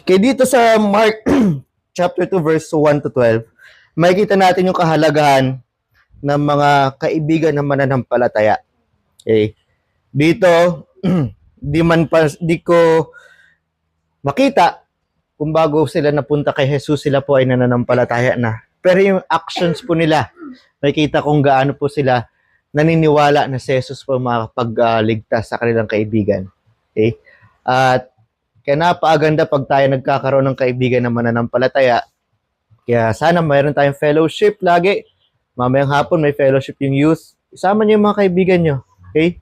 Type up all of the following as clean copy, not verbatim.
Kaya dito sa Mark chapter 2 verse 1 to 12, makikita natin yung kahalagahan ng mga kaibigan ng mananampalataya. Okay? Dito, di ko makita kung bago sila napunta kay Jesus, sila po ay nananampalataya na. Pero yung actions po nila, makikita kung gaano po sila naniniwala na si Jesus po makapagligtas sa kanilang kaibigan. Okay? At kaya napakaganda pag tayo nagkakaroon ng kaibigan na mananampalataya. Kaya sana mayroon tayong fellowship lagi. Mamayang hapon may fellowship yung youth. Isama niyo yung mga kaibigan nyo. Okay?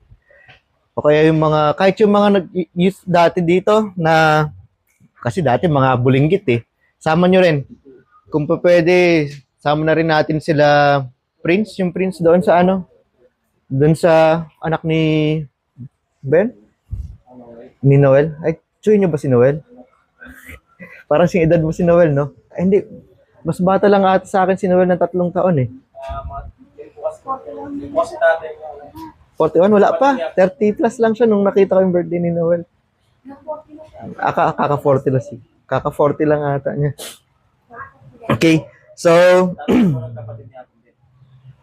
O kaya yung mga, kahit yung mga youth dati dito na, kasi dati mga bulinggit eh. Sama nyo rin. Kung pa pwede, sama na rin natin sila Prince, yung Prince doon sa ano? Doon sa anak ni Ben? Ni Noel? Ay, tsuy nyo ba si Noel? Parang sing edad mo si Noel, no? Ay, hindi. Mas bata lang ata sa akin si Noel ng 3 taon eh. 41, wala pa. 30 plus lang siya nung nakita ko yung birthday ni Noel. Kaka-40 lang siya. Kaka-40 lang ata niya. Okay. So,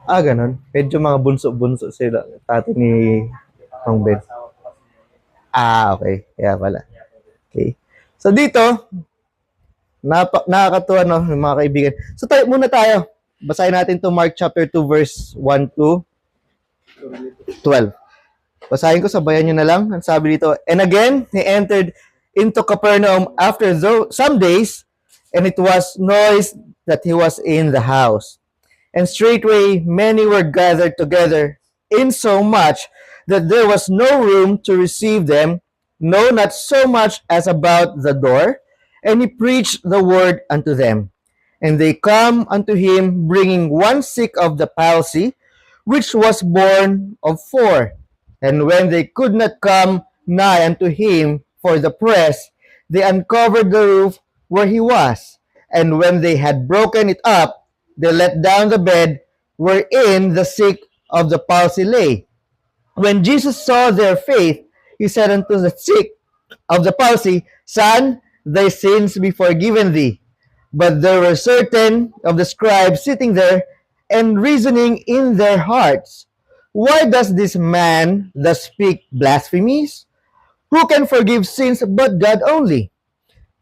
ganun. Medyo mga bunso-bunso sila. Tati ni Mang Ben. Okay. Kaya pala. Okay. So, dito, nakakatuwa, no, mga kaibigan. So, muna tayo. Basahin natin to Mark chapter 2 verse 1 to 12. Basahin ko, sabayan nyo na lang. Ang sabi dito, and again, he entered into Capernaum after some days, and it was noised that he was in the house. And straightway many were gathered together, insomuch that there was no room to receive them, no, not so much as about the door. And he preached the word unto them. And they come unto him, bringing one sick of the palsy, which was born of 4. And when they could not come nigh unto him for the press, they uncovered the roof where he was. And when they had broken it up, they let down the bed wherein the sick of the palsy lay. When Jesus saw their faith, he said unto the sick of the palsy, Son, thy sins be forgiven thee. But there were certain of the scribes sitting there and reasoning in their hearts, why does this man thus speak blasphemies? Who can forgive sins but God only?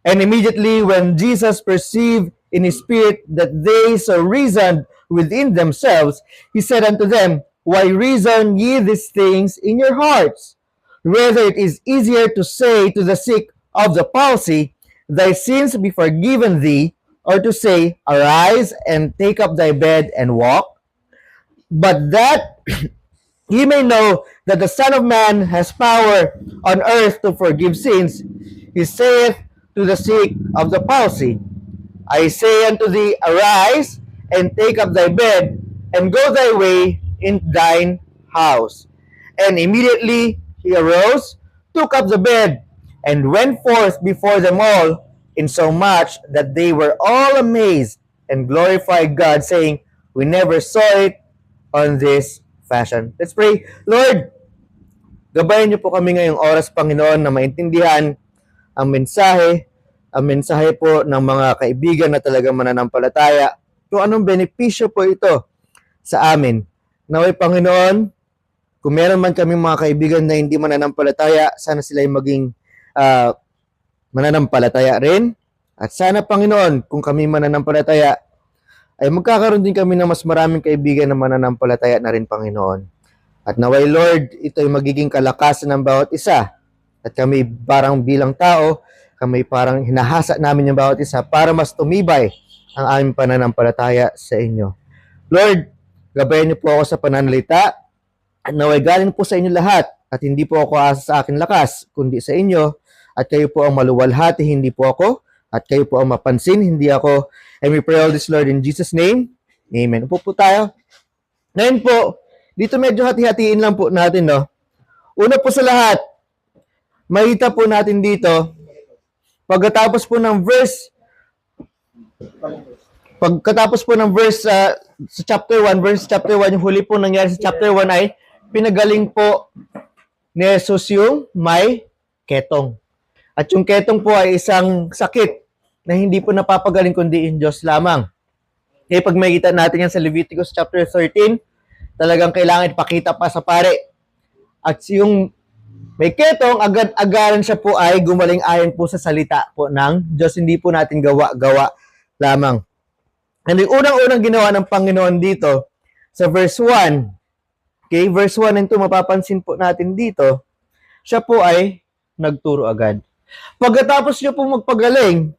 And immediately when Jesus perceived in his spirit that they so reasoned within themselves, he said unto them, Why reason ye these things in your hearts? Whether it is easier to say to the sick of the palsy, Thy sins be forgiven thee, or to say, Arise and take up thy bed and walk? But that ye may know that the Son of Man has power on earth to forgive sins, he saith to the sick of the palsy, I say unto thee, Arise and take up thy bed, and go thy way in thine house. And immediately he arose, took up the bed, and went forth before them all, insomuch that they were all amazed and glorified God, saying, We never saw it on this fashion. Let's pray. Lord, gabayan niyo po kami ngayong oras, Panginoon, na maintindihan ang mensahe po ng mga kaibigan na talagang mananampalataya, kung anong benepisyo po ito sa amin. Naway, Panginoon, kung meron man kami mga kaibigan na hindi mananampalataya, sana sila ay maging mananampalataya rin. At sana, Panginoon, kung kami mananampalataya, ay magkakaroon din kami ng mas maraming kaibigan na mananampalataya na rin, Panginoon. At naway, Lord, ito ay magiging kalakasan ng bawat isa. At kami parang bilang tao, kami parang hinahasa namin yung bawat isa para mas tumibay ang aming pananampalataya sa inyo. Lord, gabayan niyo po ako sa pananalita. At naway galing po sa inyo lahat. At hindi po ako asa sa aking lakas, kundi sa inyo. At kayo po ang maluwalhati, hindi po ako. At kayo po ang mapansin, hindi ako. And we pray all this, Lord, in Jesus' name. Amen. Upo po tayo. Ngayon po, dito medyo hati-hatiin lang po natin, no? Una po sa lahat, makita po natin dito, pagkatapos po ng verse sa chapter 1, yung huli po nangyari sa chapter 1 ay, pinagaling po ni Jesus yung may ketong. At yung ketong po ay isang sakit na hindi po napapagaling kundi in Diyos lamang. Kaya pag makikita natin yan sa Leviticus chapter 13, talagang kailangan ipakita pa sa pare. At yung may ketong, agad-agaran siya po ay gumaling ayon po sa salita po ng Diyos. Hindi po natin gawa-gawa lamang. And yung unang-unang ginawa ng Panginoon dito, sa verse 1, okay, verse 1 and 2, mapapansin po natin dito, siya po ay nagturo agad. Pagkatapos niya po magpagaling,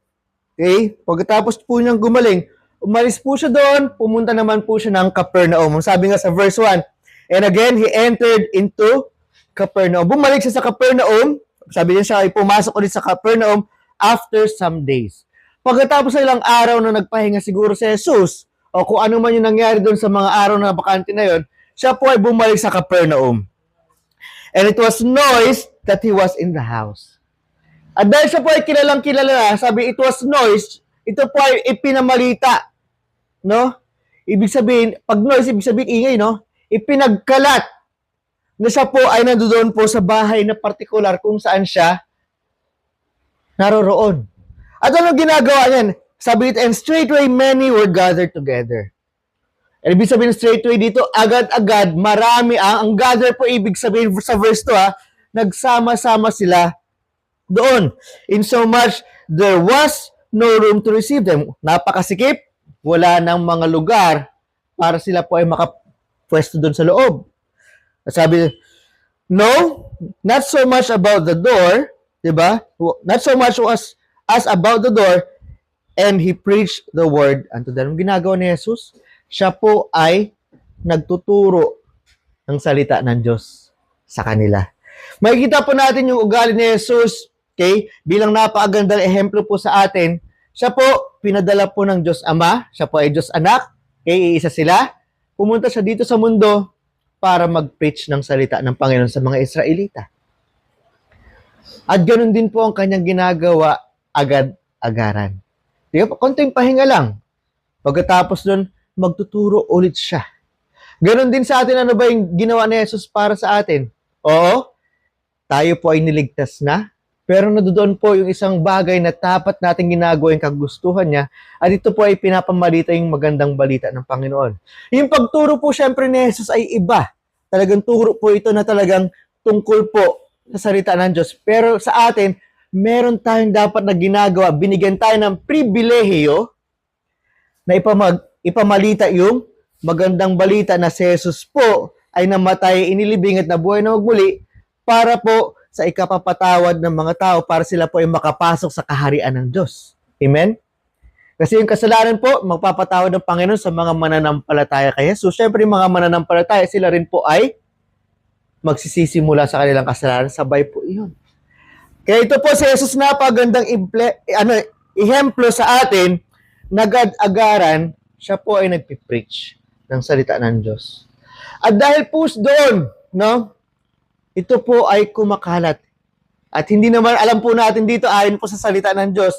okay, pagkatapos po niyang gumaling, umalis po siya doon, pumunta naman po siya ng Capernaum. Sabi nga sa verse 1, and again, he entered into Capernaum. Bumalik siya sa Capernaum, sabi niya siya ay pumasok ulit sa Capernaum after some days. Pagkatapos ng ilang araw na nagpahinga siguro si Jesus, o kung ano man yung nangyari doon sa mga araw na bakante na yon, siya po ay bumalik sa Capernaum. And it was noised that he was in the house. At dahil siya po ay kilalang-kilala, sabi it was noised, ito po ay ipinamalita. No? Ibig sabihin, pag noise, ibig sabihin ingay, no? Ipinagkalat na siya po ay nandoon po sa bahay na partikular kung saan siya naroroon. At anong ginagawa niyan? Sabi ito, and straightway many were gathered together. And ibig sabihin straightway dito, agad-agad, marami ang gather po ibig sabihin sa verse 2, nagsama-sama sila doon. In so much, there was no room to receive them. Napakasikip, wala nang mga lugar para sila po ay makapwesto doon sa loob. Sabi, no, not so much about the door, diba? Not so much as about the door, and he preached the word unto them. Ginagawa ni Jesus, siya po ay nagtuturo ng salita ng Diyos sa kanila. Makikita po natin yung ugali ni Jesus, okay, bilang napakagandang ehemplo po sa atin. Siya po, pinadala po ng Diyos Ama, siya po ay Diyos Anak, okay, iisa sila. Pumunta siya dito sa mundo para mag-preach ng salita ng Panginoon sa mga Israelita. At ganoon din po ang kanyang ginagawa agad-agaran. Di ba? Konting pahinga lang. Pagkatapos nun, magtuturo ulit siya. Ganon din sa atin, ano ba yung ginawa ni Jesus para sa atin? Oo, tayo po ay niligtas na, pero nadoon po yung isang bagay na dapat natin ginagawa yung kagustuhan niya, at ito po ay pinapamalita yung magandang balita ng Panginoon. Yung pagturo po syempre ni Jesus ay iba. Talagang turo po ito na talagang tungkol po sa salita ng Diyos. Pero sa atin, meron tayong dapat na ginagawa. Binigyan tayo ng pribilehiyo na ipamalita yung magandang balita na si Jesus po ay namatay, inilibing at nabuhay na magmuli para po sa ikapapatawad ng mga tao para sila po ay makapasok sa kaharian ng Diyos. Amen? Kasi yung kasalanan po, magpapatawad ng Panginoon sa mga mananampalataya kay Jesus. Siyempre, mga mananampalataya, sila rin po ay magsisimula sa kanilang kasalanan. Sabay po iyon. Kaya ito po si Jesus na pagandang ihemplo sa atin, nagad-agaran, siya po ay nagpipreach ng salita ng Diyos. At dahil po doon, no, ito po ay kumakalat. At hindi naman alam po natin dito, ayon po sa salita ng Diyos,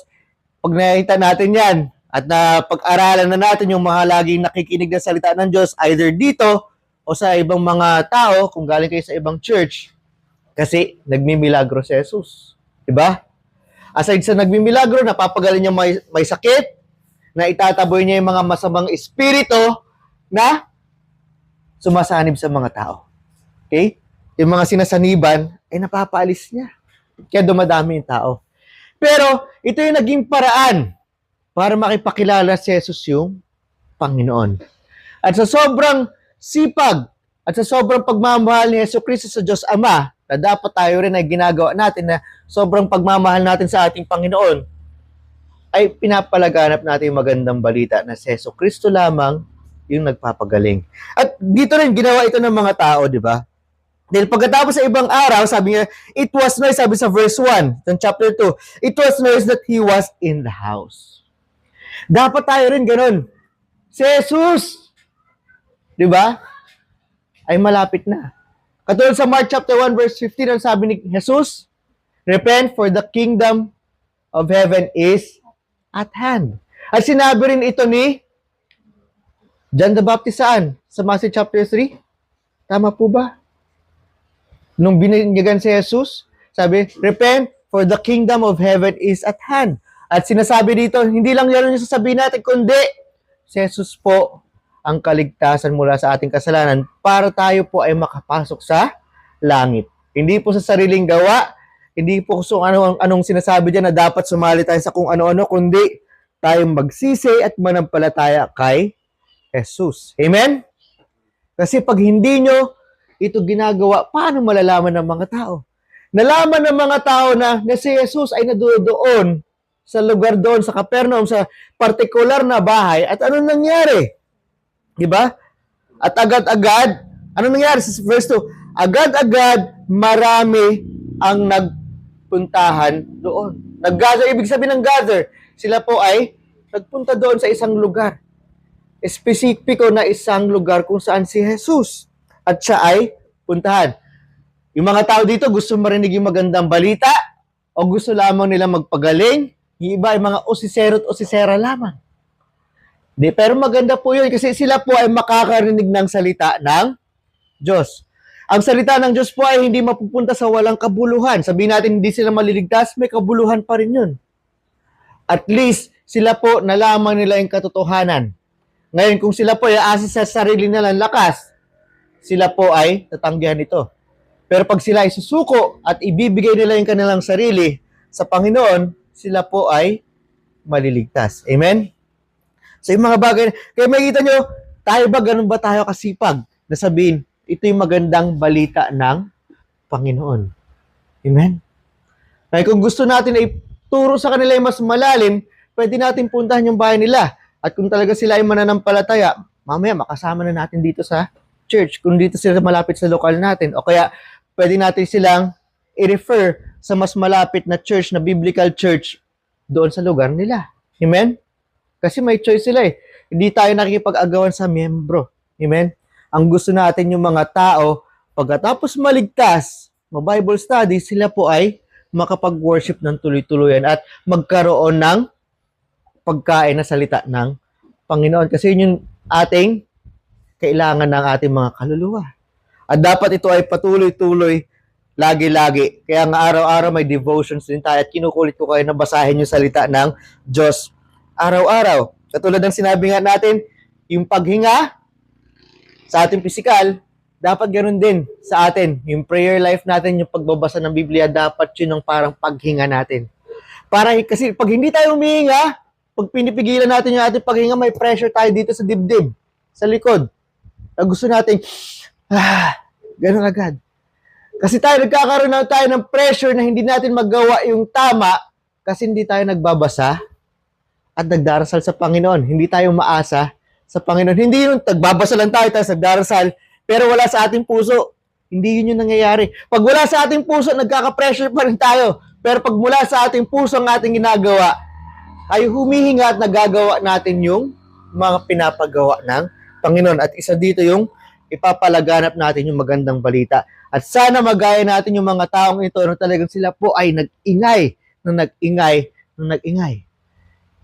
pag nakita natin yan, at na pag-aralan na natin yung mga laging nakikinig na salita ng Diyos, either dito o sa ibang mga tao, kung galing kayo sa ibang church, kasi nagmimilagro si Jesus. Diba? Aside sa nagmimilagro, napapagaling niya may sakit, na itataboy niya yung mga masamang espiritu na sumasanib sa mga tao. Okay? Yung mga sinasaniban, ay napapaalis niya. Kaya dumadami yung tao. Pero, ito yung naging paraan para makipakilala si Jesus yung Panginoon. At sa sobrang sipag at sa sobrang pagmamahal ni Yesu Cristo sa Diyos Ama, na dapat tayo rin ay ginagawa natin na sobrang pagmamahal natin sa ating Panginoon, ay pinapalaganap natin yung magandang balita na si Yesu Cristo lamang yung nagpapagaling. At dito rin, ginawa ito ng mga tao, di ba? Dahil pagkatapos sa ibang araw, sabi niya, it was noise, sabi sa verse 1, ng chapter 2, it was noise that he was in the house. Dapat tayo rin ganun. Si Jesus, di ba, ay malapit na. Katulad sa Mark chapter 1, verse 15, ang sabi ni Jesus, repent for the kingdom of heaven is at hand. At sinabi rin ito ni John the Baptist saan? Sa Matthew chapter 3? Tama po ba? Nung binigyan si Jesus, sabi, repent For the kingdom of heaven is at hand. At sinasabi dito, hindi lang yan yung sasabihin natin, kundi si Jesus po ang kaligtasan mula sa ating kasalanan para tayo po ay makapasok sa langit. Hindi po sa sariling gawa, hindi po kung anong sinasabi dyan na dapat sumali tayo sa kung ano-ano, kundi tayong magsisi at manampalataya kay Jesus. Amen? Kasi pag hindi nyo ito ginagawa, paano malalaman ng mga tao? Nalaman ng mga tao na si Jesus ay nadoon sa lugar doon, sa Capernaum, sa partikular na bahay. At ano nangyari? Diba? At agad-agad, ano nangyari sa verse 2? Agad-agad, marami ang nagpuntahan doon. Nag-gather, ibig sabihin ng gather, sila po ay nagpunta doon sa isang lugar. Espesipiko na isang lugar kung saan si Jesus at siya ay puntahan. Yung mga tao dito gusto marinig yung magandang balita o gusto lamang nila magpagaling. Yung iba ay mga osisero at osisera lamang. Pero maganda po yun kasi sila po ay makakarinig ng salita ng Diyos. Ang salita ng Diyos po ay hindi mapupunta sa walang kabuluhan. Sabihin natin hindi sila maliligtas, may kabuluhan pa rin yun. At least sila po nalaman nila yung katotohanan. Ngayon kung sila po ay asa sa sarili nilang lakas, sila po ay tatanggihan ito. Pero pag sila ay susuko at ibibigay nila yung kanilang sarili sa Panginoon, sila po ay maliligtas. Amen? So yung mga bagay, kaya makikita nyo, tayo ba, ganun ba tayo kasipag na sabihin, ito yung magandang balita ng Panginoon. Amen? Kaya kung gusto natin ay turo sa kanila yung mas malalim, pwede natin puntahan yung bahay nila. At kung talaga sila ay mananampalataya, mamaya makasama na natin dito sa church, kung dito sila malapit sa lokal natin. O kaya, pwede natin silang i-refer sa mas malapit na church, na biblical church, doon sa lugar nila. Amen? Kasi may choice sila eh. Hindi tayo nakikipag-agawan sa miyembro. Amen? Ang gusto natin yung mga tao, pagkatapos maligtas, ma-Bible study, sila po ay makapag-worship ng tuloy-tuloyan at magkaroon ng pagkain na salita ng Panginoon. Kasi yun yung ating kailangan ng ating mga kaluluwa. At dapat ito ay patuloy-tuloy, lagi-lagi. Kaya nga araw-araw may devotions din tayo at kinukulit ko kayo na basahin yung salita ng Diyos araw-araw. Katulad ng sinabi nga natin, yung paghinga sa ating pisikal, dapat ganoon din sa atin. Yung prayer life natin, yung pagbabasa ng Biblia, dapat yun ang parang paghinga natin. Kasi pag hindi tayo humihinga, pag pinipigilan natin yung ating paghinga, may pressure tayo dito sa dibdib, sa likod. Na gusto natin, ganun agad. Kasi nagkakaroon na tayo ng pressure na hindi natin magawa yung tama kasi hindi tayo nagbabasa at nagdarasal sa Panginoon. Hindi tayo maasa sa Panginoon. Hindi yun, nagbabasa lang tayo nagdarasal, pero wala sa ating puso. Hindi yun yung nangyayari. Pag wala sa ating puso, nagkaka-pressure pa rin tayo. Pero pag mula sa ating puso ang ating ginagawa, ay humihinga at nagagawa natin yung mga pinapagawa ng Panginoon. At isa dito yung ipapalaganap natin yung magandang balita. At sana magaya natin yung mga taong ito na talagang sila po ay nag-ingay.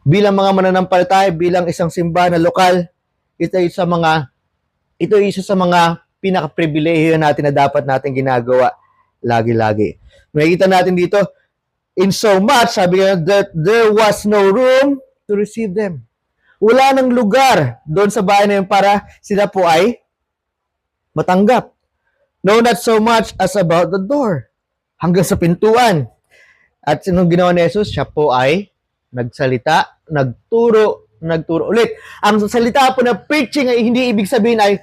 Bilang mga mananampalataya, bilang isang simbahan na lokal, ito isa sa mga pinaka-pribilehiyo natin na dapat natin ginagawa lagi-lagi. Makikita natin dito, in so much, sabi nga, that there was no room to receive them. Wala nang lugar doon sa bahay na yun para sila po ay matanggap. No, not so much as about the door. Hanggang sa pintuan. At sinong ginawa ni Jesus? Siya po ay nagsalita, nagturo ulit. Ang salita po na preaching ay hindi ibig sabihin ay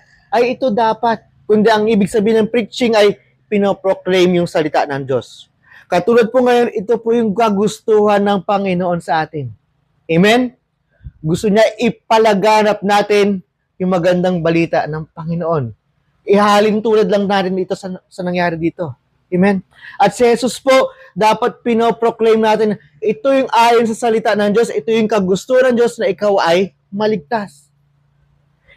ito dapat. Kundi ang ibig sabihin ng preaching ay pinoproclaim yung salita ng Diyos. Katulad po ngayon, ito po yung kagustuhan ng Panginoon sa atin. Amen? Gusto niya ipalaganap natin yung magandang balita ng Panginoon. Ihalin tulad lang natin ito sa nangyari dito. Amen? At si Jesus po, dapat pinoproclaim natin, ito yung ayon sa salita ng Diyos, ito yung kagustuhan ng Diyos na ikaw ay maligtas.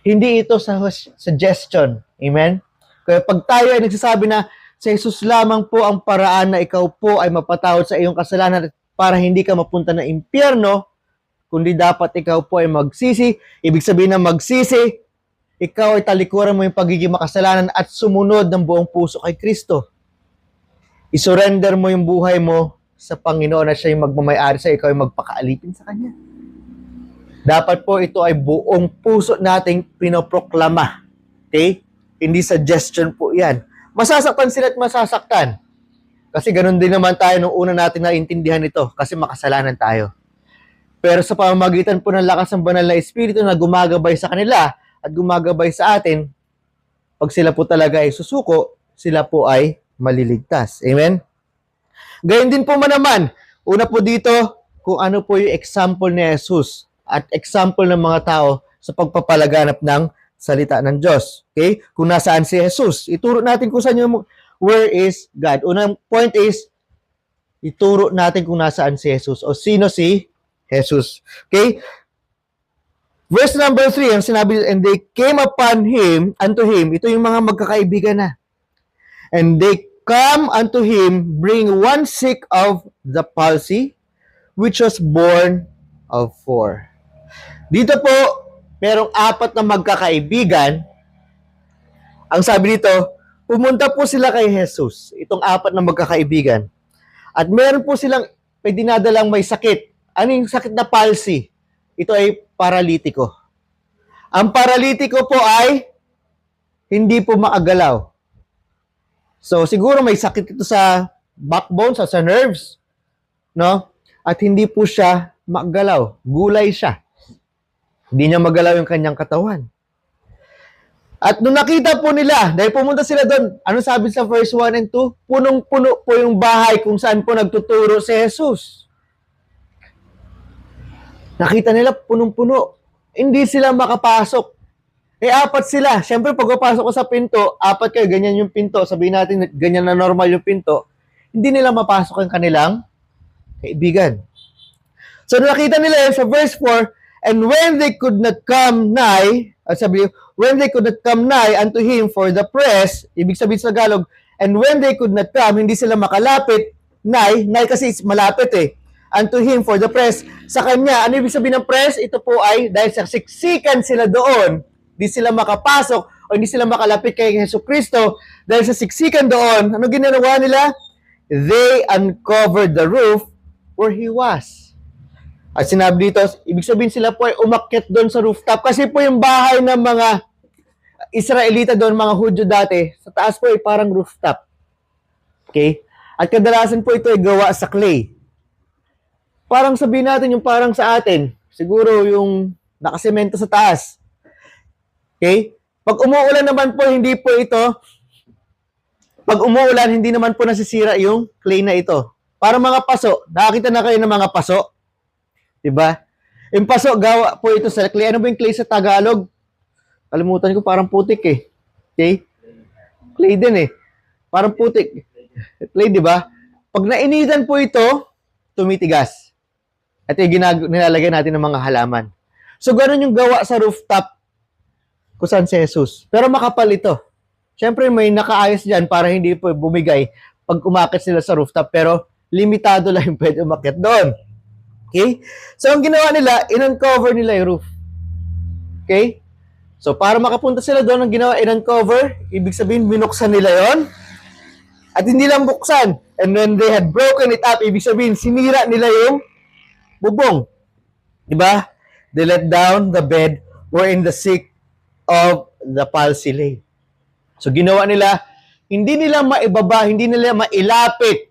Hindi ito sa suggestion. Amen? Kaya pag tayo ay nagsasabi na, si Jesus lamang po ang paraan na ikaw po ay mapatawad sa iyong kasalanan para hindi ka mapunta na impyerno, kundi dapat ikaw po ay magsisi. Ibig sabihin na magsisi, ikaw ay talikuran mo yung pagiging makasalanan at sumunod ng buong puso kay Kristo. I-surrender mo yung buhay mo sa Panginoon na siya yung magmamayari sa ikaw, yung magpakaalipin sa Kanya. Dapat po ito ay buong puso nating pinoproklama. Okay? Hindi suggestion po yan. Masasaktan sila at masasaktan. Kasi ganun din naman tayo nung una natin naintindihan ito kasi makasalanan tayo. Pero sa pamamagitan po ng lakas ng banal na Espiritu na gumagabay sa kanila at gumagabay sa atin, pag sila po talaga ay susuko, sila po ay maliligtas. Amen? Gayon din po naman, una po dito, kung ano po yung example ni Jesus at example ng mga tao sa pagpapalaganap ng salita ng Diyos. Okay? Kung nasaan si Jesus, ituro natin kung saan yung where is God. Unang point is, ituro natin kung nasaan si Jesus o sino si Jesus. Okay? Verse number 3, ang sinabi, and they came upon him, unto him, ito yung mga magkakaibigan na. And they come unto him, bring one sick of the palsy, which was born of 4. Dito po, merong 4 na magkakaibigan. Ang sabi dito, pumunta po sila kay Jesus, itong 4 na magkakaibigan. At meron po silang dinadalang may sakit. Ano yung sakit na palsy? Ito ay paralitiko. Ang paralitiko po ay hindi po maagalaw. So, siguro may sakit ito sa backbone, sa nerves, no? At hindi po siya magalaw. Gulay siya. Hindi niya magalaw yung kanyang katawan. At nung nakita po nila, dahil pumunta sila doon, ano sabi sa verse 1 and 2? Punong-puno po yung bahay kung saan po nagtuturo si Jesus. Nakita nila, punong-puno. Hindi sila makapasok. 4 sila. Siyempre, pag papasok ko sa pinto, 4 kayo, ganyan yung pinto. Sabihin natin, ganyan na normal yung pinto. Hindi nila mapasok ang kanilang kaibigan. So, nakita nila yun sa verse 4, and when they could not come nigh, sabi, when they could not come nigh unto him for the press, ibig sabihin sa Tagalog, and when they could not come, hindi sila makalapit, nigh kasi malapit unto him for the press, sa kanya, ano ibig sabihin ng press? Ito po ay, dahil sa siksikan sila doon, hindi sila makapasok, o hindi sila makalapit kay Jesucristo, dahil sa siksikan doon, ano ginagawa nila? They uncovered the roof where he was. At sinabi dito, ibig sabihin sila po ay umakyat doon sa rooftop, kasi po yung bahay ng mga Israelita doon, mga Hudyo dati, sa taas po ay parang rooftop. Okay? At kadalasan po ito ay gawa sa clay. Parang sabihin natin yung parang sa atin, siguro yung nakasemento sa taas. Okay? Pag umuulan naman po, hindi po ito, pag umuulan, hindi naman po nasisira yung clay na ito. Parang mga paso. Nakakita na kayo ng mga paso? Diba? Yung paso, gawa po ito sa clay. Ano ba yung clay sa Tagalog? Kalimutan ko, parang putik Okay? Clay din Parang putik. Clay, diba? Pag nainitan po ito, tumitigas. At yung nilalagay natin ng mga halaman. So, ganun yung gawa sa rooftop kung saan si Jesus. Pero makapal ito. Siyempre, may nakaayos dyan para hindi po bumigay pag umakit sila sa rooftop. Pero, limitado lang yung pwede umakit doon. Okay? So, ang ginawa nila, in-uncover nila yung roof. Okay? So, para makapunta sila doon, ang ginawa, in-uncover, ibig sabihin, binuksan nila yon. At hindi lang buksan. And when they had broken it up, ibig sabihin, sinira nila yung bubong. Diba? They let down the bed wherein the sick of the palsy lay. So, ginawa nila, hindi nila maibaba, hindi nila mailapit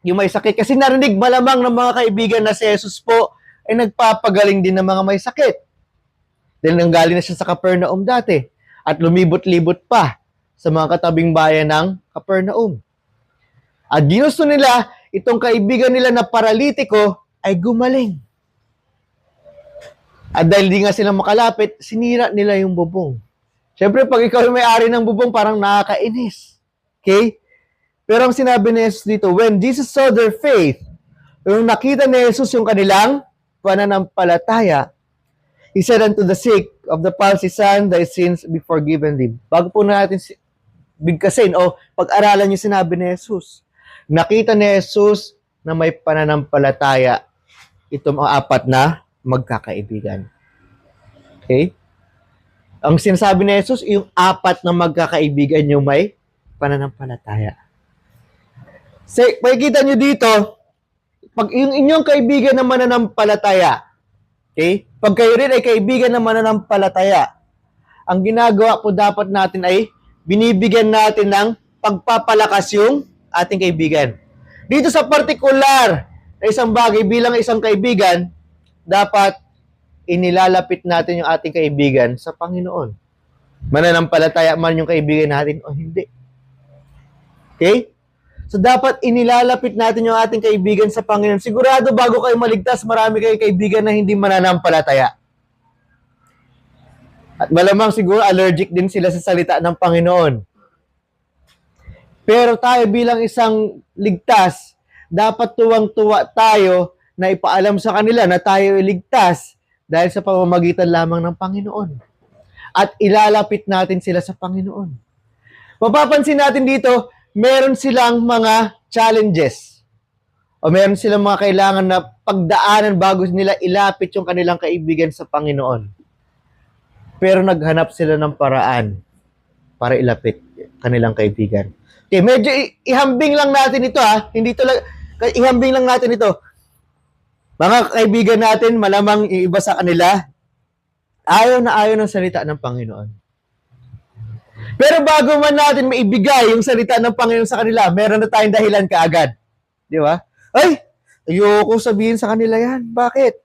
yung may sakit. Kasi narinig malamang ng mga kaibigan na si Jesus po ay nagpapagaling din ng mga may sakit. Dahil nanggaling na siya sa Capernaum dati at lumibot-libot pa sa mga katabing bayan ng Capernaum. At ginusto nila, itong kaibigan nila na paralitiko ay gumaling. At dahil di nga sila makalapit, sinira nila yung bubong. Siyempre, pag ikaw yung may-ari ng bubong, parang nakakainis. Okay? Pero ang sinabi ni Jesus dito, when Jesus saw their faith, yung nakita ni Jesus yung kanilang pananampalataya, He said unto the sick of the palsy, son, thy sins be forgiven thee. Bago po natin bigkasin o pag-aralan yung sinabi ni Jesus. Nakita ni Jesus na may pananampalataya itong 4 na magkakaibigan. Okay? Ang sinasabi ni Jesus, yung 4 na magkakaibigan yung may pananampalataya. Makikita nyo dito, pag yung inyong kaibigan na mananampalataya, okay? Pag kayo rin ay kaibigan na mananampalataya, ang ginagawa po dapat natin ay binibigyan natin ng pagpapalakas yung ating kaibigan. Dito sa partikular na isang bagay bilang isang kaibigan, dapat inilalapit natin yung ating kaibigan sa Panginoon. Mananampalataya man yung kaibigan natin o hindi. Okay? So, dapat inilalapit natin yung ating kaibigan sa Panginoon. Sigurado bago kayo maligtas, marami kayong kaibigan na hindi mananampalataya. At malamang siguro allergic din sila sa salita ng Panginoon. Pero tayo bilang isang ligtas, dapat tuwang-tuwa tayo na ipaalam sa kanila na tayo ay ligtas dahil sa pamamagitan lamang ng Panginoon. At ilalapit natin sila sa Panginoon. Mapapansin natin dito, meron silang mga challenges. O meron silang mga kailangan na pagdaanan bago nila ilapit yung kanilang kaibigan sa Panginoon. Pero naghanap sila ng paraan para ilapit kanilang kaibigan. Okay, medyo ihambing lang natin ito ha. Hindi to lang, ihambing lang natin ito. Mga kaibigan natin, malamang iiba sa kanila, ayaw na ayaw ng salita ng Panginoon. Pero bago man natin maibigay yung salita ng Panginoon sa kanila, meron na tayong dahilan kaagad. Di ba? Ay, ayoko sabihin sa kanila yan. Bakit?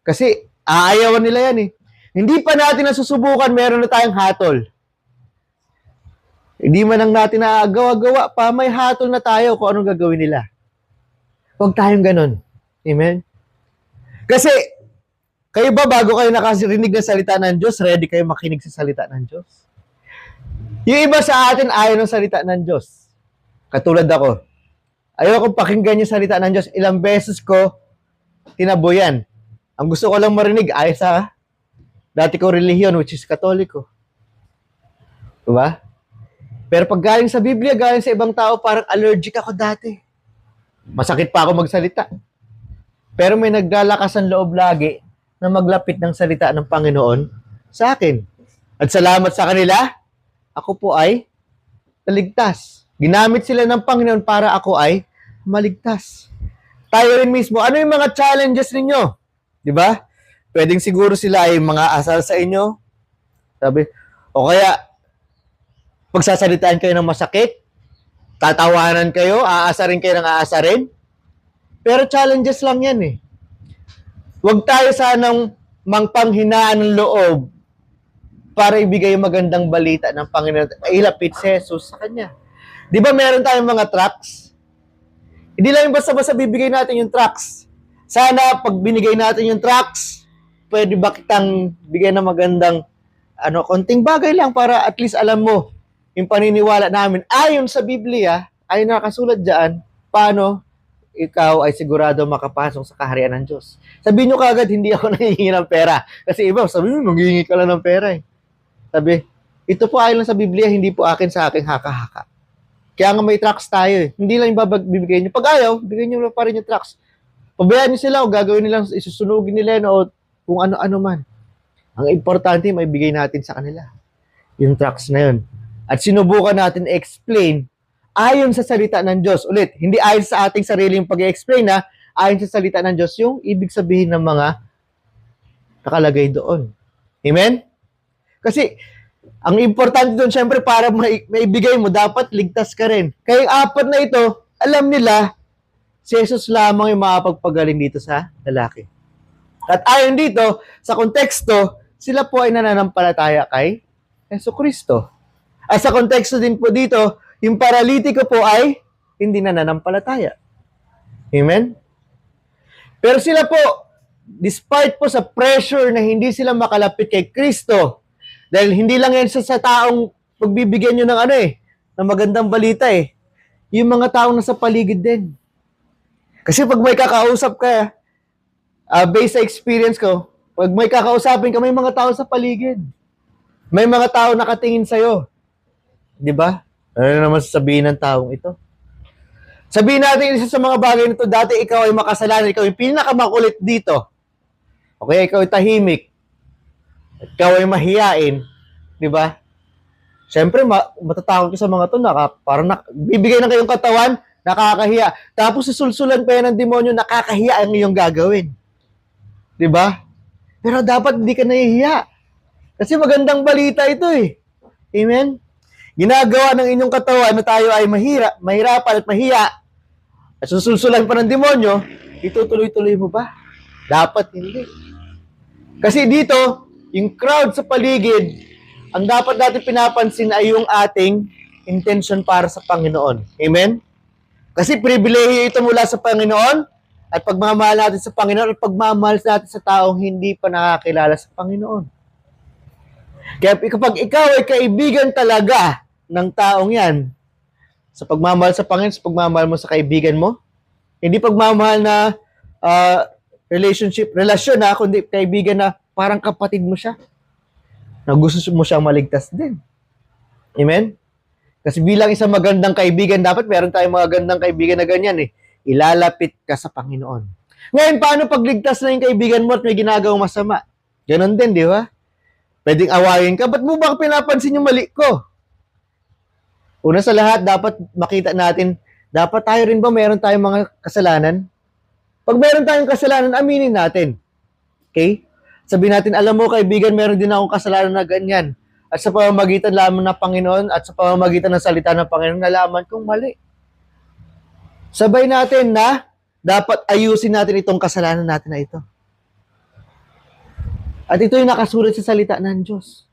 Kasi aayawan nila yan eh. Hindi pa natin nasusubukan, meron na tayong hatol. Hindi man lang natin gawa-gawa pa, may hatol na tayo kung anong gagawin nila. Huwag tayong ganun. Amen? Kasi, kayo ba bago kayo nakarinig ng salita ng Diyos, ready kayo makinig sa salita ng Diyos? Yung iba sa atin ayaw ng salita ng Diyos. Katulad ako. Ayaw kong pakinggan yung salita ng Diyos. Ilang beses ko tinaboyan. Ang gusto ko lang marinig ay sa dati ko relihiyon, which is Katoliko. Diba? Pero pag galing sa Biblia, galing sa ibang tao, parang allergic ako dati. Masakit pa ako magsalita. Pero may naglalakasan loob lagi na maglapit ng salita ng Panginoon sa akin. At salamat sa kanila, ako po ay naligtas. Ginamit sila ng Panginoon para ako ay maligtas. Tayo rin mismo, ano yung mga challenges ninyo? Di ba? Pwedeng siguro sila ay mga asal sa inyo. Sabi, o kaya, pagsasalitaan kayo ng masakit, tatawanan kayo, aasarin kayo ng aasarin. Pero challenges lang yan eh. Huwag tayo sanang mangpanghinaan ng loob para ibigay yung magandang balita ng Panginoon. Ilapit si Jesus sa Kanya. Di ba meron tayong mga tracts? Hindi lang yung basta-basta bibigay natin yung tracts. Sana pag binigay natin yung tracts, pwede ba kitang bigyan ng magandang konting bagay lang para at least alam mo yung paniniwala namin. Ayon sa Biblia, ay nakasulat dyan, paano ikaw ay sigurado makapasok sa kaharian ng Diyos. Sabihin nyo kagad, hindi ako nangihingi ng pera. Kasi iba, sabi nyo, nangihingi ka lang ng pera eh. Sabi, ito po ayon lang sa Biblia, hindi po akin sa aking haka-haka. Kaya nga may tracts tayo eh. Hindi lang yung bibigay nyo. Pag ayaw, bigyan nyo pa rin yung tracts. Pabayaan nyo sila o gagawin nilang, isusunugin nila yun, o kung ano-ano man. Ang importante, may bigay natin sa kanila. Yung tracts na yun. At sinubukan natin explain ayon sa salita ng Diyos. Ulit, hindi ayon sa ating sariling pag-explain na ayon sa salita ng Diyos yung ibig sabihin ng mga nakalagay doon. Amen? Kasi, ang importante doon, syempre, para maibigay mo, dapat ligtas ka rin. Kaya yung apat na ito, alam nila, si Jesus lamang yung makapagpagaling dito sa lalaki. At ayon dito, sa konteksto, sila po ay nananampalataya kay Jesucristo. At sa konteksto din po dito, yung paralitiko po ay hindi nananampalataya. Amen? Pero sila po, despite po sa pressure na hindi sila makalapit kay Kristo, dahil hindi lang yan sa taong pagbibigyan nyo ng ng magandang balita eh. Yung mga taong nasa paligid din. Kasi pag may kakausap ka, based sa experience ko, pag may kakausapin ka, may mga tao sa paligid. May mga tao nakatingin sa'yo. Di ba? Ano naman sasabihin ng taong ito? Sabihin natin isa sa mga bagay nito, dati ikaw ay makasalanan, ikaw yung pinakamakulit dito. Okay, ikaw ay tahimik. Ikaw ay mahiyain. Di ba? Siyempre, matatakot ka sa mga ito, parang bibigay ng kayong katawan, Nakakahiya. Tapos susulsulan pa yan ng demonyo, nakakahiya ang iyong gagawin. Di ba? Pero dapat hindi ka nahihiya. Kasi magandang balita ito eh. Amen? Ginagawa ng inyong katawan na tayo ay mahirapan at mahiya at susulsulan pa ng demonyo, itutuloy-tuloy mo ba? Dapat hindi. Kasi dito, yung crowd sa paligid, ang dapat natin pinapansin ay yung ating intention para sa Panginoon. Amen? Kasi pribilehiyo ito mula sa Panginoon at pagmamahal natin sa Panginoon at pagmamahal natin sa taong hindi pa nakakilala sa Panginoon. Kaya kapag ikaw ay kaibigan talaga ng taong yan, sa pagmamahal sa Panginoon, sa pagmamahal mo sa kaibigan mo, hindi pagmamahal na relasyon na, kundi kaibigan na parang kapatid mo siya, na gusto mo siyang maligtas din. Amen? Kasi bilang isang magandang kaibigan, dapat meron tayong mga gandang kaibigan na ganyan eh. Ilalapit ka sa Panginoon. Ngayon, paano pagligtas na yung kaibigan mo at may ginagawang masama? Ganon din, di ba? Pwedeng awayin ka. Ba't mo ba pinapansin yung mali ko? Una sa lahat, dapat makita natin, dapat tayo rin ba meron tayong mga kasalanan? Pag meron tayong kasalanan, aminin natin. Okay? Sabihin natin, alam mo kaibigan, meron din akong kasalanan na ganyan. At sa pamamagitan lamang ng Panginoon at sa pamamagitan ng salita ng Panginoon, nalaman kong mali. Sabay natin na dapat ayusin natin itong kasalanan natin na ito. At ito yung nakasulat sa salita ng Diyos.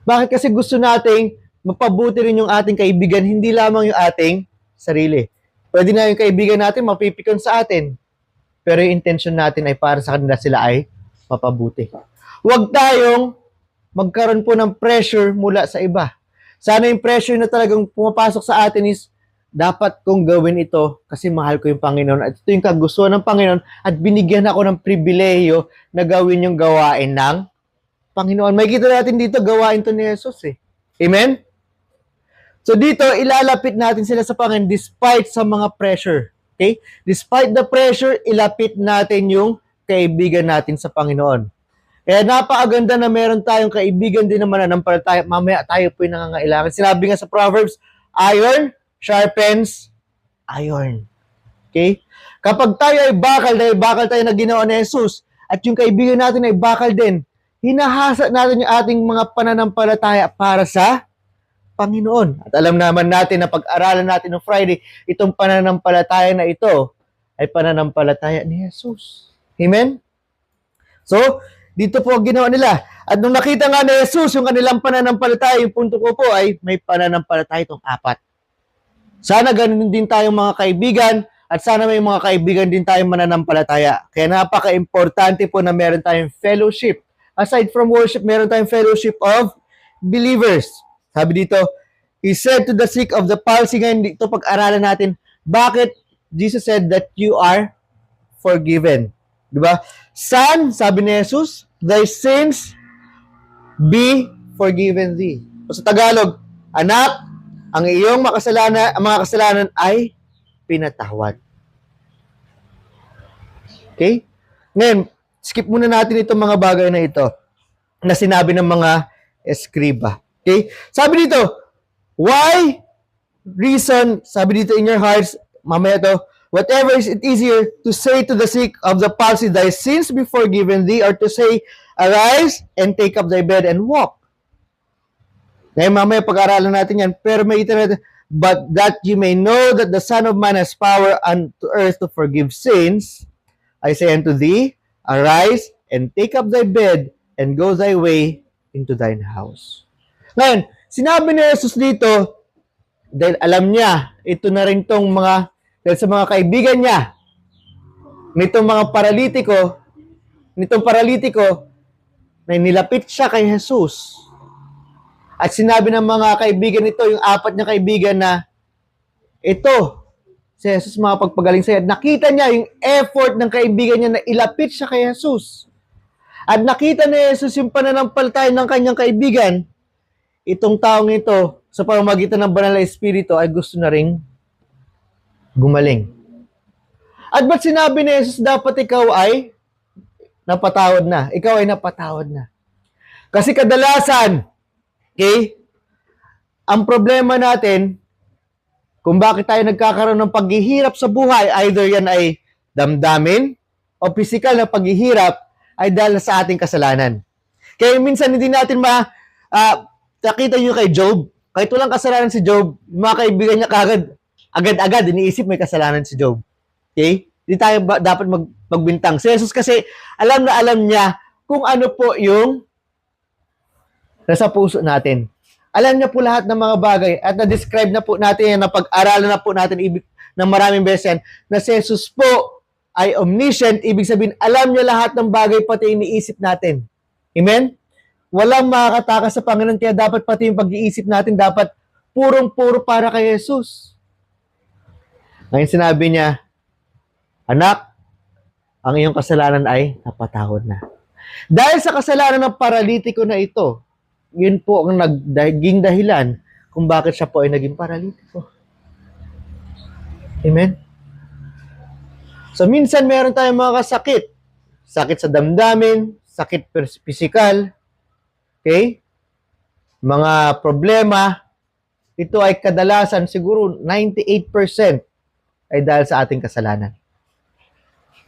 Bakit? Kasi gusto nating mapabuti rin yung ating kaibigan, hindi lamang yung ating sarili. Pwede na yung kaibigan natin mapipikon sa atin, pero yung intention natin ay para sa kanila sila ay mapabuti. Huwag tayong magkaroon po ng pressure mula sa iba. Sana yung pressure na talagang pumapasok sa atin is, dapat kong gawin ito kasi mahal ko yung Panginoon at ito yung kagustuhan ng Panginoon at binigyan ako ng pribilehiyo na gawin yung gawain ng Panginoon. May kita natin dito, gawain to ni Jesus eh. Amen? So dito, ilalapit natin sila sa Panginoon despite sa mga pressure. Okay? Despite the pressure, ilapit natin yung kaibigan natin sa Panginoon. Kaya napakaganda na meron tayong kaibigan din na mananampalataya. Mamaya tayo po yung nangangailangan. Sinabi nga sa Proverbs, iron sharpens iron. Okay? Kapag tayo ay bakal, dahil bakal tayo na ginawa ni Jesus, at yung kaibigan natin ay bakal din, hinahasa natin yung ating mga pananampalataya para sa Panginoon. At alam naman natin na pag-aralan natin ng Friday, itong pananampalataya na ito ay pananampalataya ni Jesus. Amen? So, dito po ang ginawa nila. At nung nakita nga ni Jesus yung kanilang pananampalataya, yung punto ko po ay may pananampalataya itong apat. Sana ganun din tayong mga kaibigan at sana may mga kaibigan din tayong mananampalataya. Kaya napaka-importante po na meron tayong fellowship. Aside from worship, meron tayong fellowship of believers. Sabi dito, He said to the sick of the palsy, ngayon dito pag-aralan natin, bakit Jesus said that you are forgiven. Diba? Son, sabi ni Jesus, thy sins be forgiven thee. O sa Tagalog, anak, ang iyong mga kasalanan ay pinatawad. Okay? Ngayon, skip muna natin itong mga bagay na ito na sinabi ng mga eskriba. Okay? Sabi dito, why reason, sabi dito in your hearts, mamaya to, whatever is it easier to say to the sick of the palsy, thy sins be forgiven thee, or to say, arise and take up thy bed and walk. Ngayon mamaya pag-aralan natin yan, pero may ito natin, but that you may know that the Son of Man has power unto earth to forgive sins, I say unto thee, arise and take up thy bed and go thy way into thine house. Ngayon, sinabi ni Jesus dito, dahil alam niya, ito na rin tong mga, dahil sa mga kaibigan niya, nitong paralitiko, na nilapit siya kay Jesus. At sinabi ng mga kaibigan nito, yung apat niya kaibigan na, ito, si Jesus makapagpagaling sa'yo. Nakita niya yung effort ng kaibigan niya na ilapit siya kay Jesus. At nakita ni Jesus yung pananampalataya ng kanyang kaibigan, itong taong ito, sa pamamagitan ng banal na Espiritu, ay gusto na ring gumaling. At ba't sinabi ni Jesus, dapat ikaw ay napatawad na? Ikaw ay napatawad na. Kasi kadalasan, okay, ang problema natin, kung bakit tayo nagkakaroon ng paghihirap sa buhay, either yan ay damdamin o physical na paghihirap, ay dahil sa ating kasalanan. Kaya minsan hindi natin nakita nyo kay Job, kahit walang kasalanan si Job, mga kaibigan niya agad-agad, iniisip may kasalanan si Job. Okay? Hindi tayo dapat magbintang. Si Jesus kasi, alam na alam niya kung ano po yung nasa puso natin. Alam niya po lahat ng mga bagay at na-describe na po natin yan, napag-aralan na po natin ng maraming beses yan, na si Jesus po ay omniscient, ibig sabihin, alam niya lahat ng bagay pati iniisip natin. Amen? Walang makakatakas sa Panginoon, kaya dapat pati yung pag-iisip natin, dapat purong-puro para kay Jesus. Ngayon sinabi niya, anak, ang iyong kasalanan ay napatawad na. Dahil sa kasalanan ng paralitiko na ito, yun po ang naging dahilan kung bakit siya po ay naging paralitiko. Amen? So, minsan meron tayong mga kasakit. Sakit sa damdamin, sakit pisikal, okay? Mga problema, ito ay kadalasan, siguro 98% ay dahil sa ating kasalanan.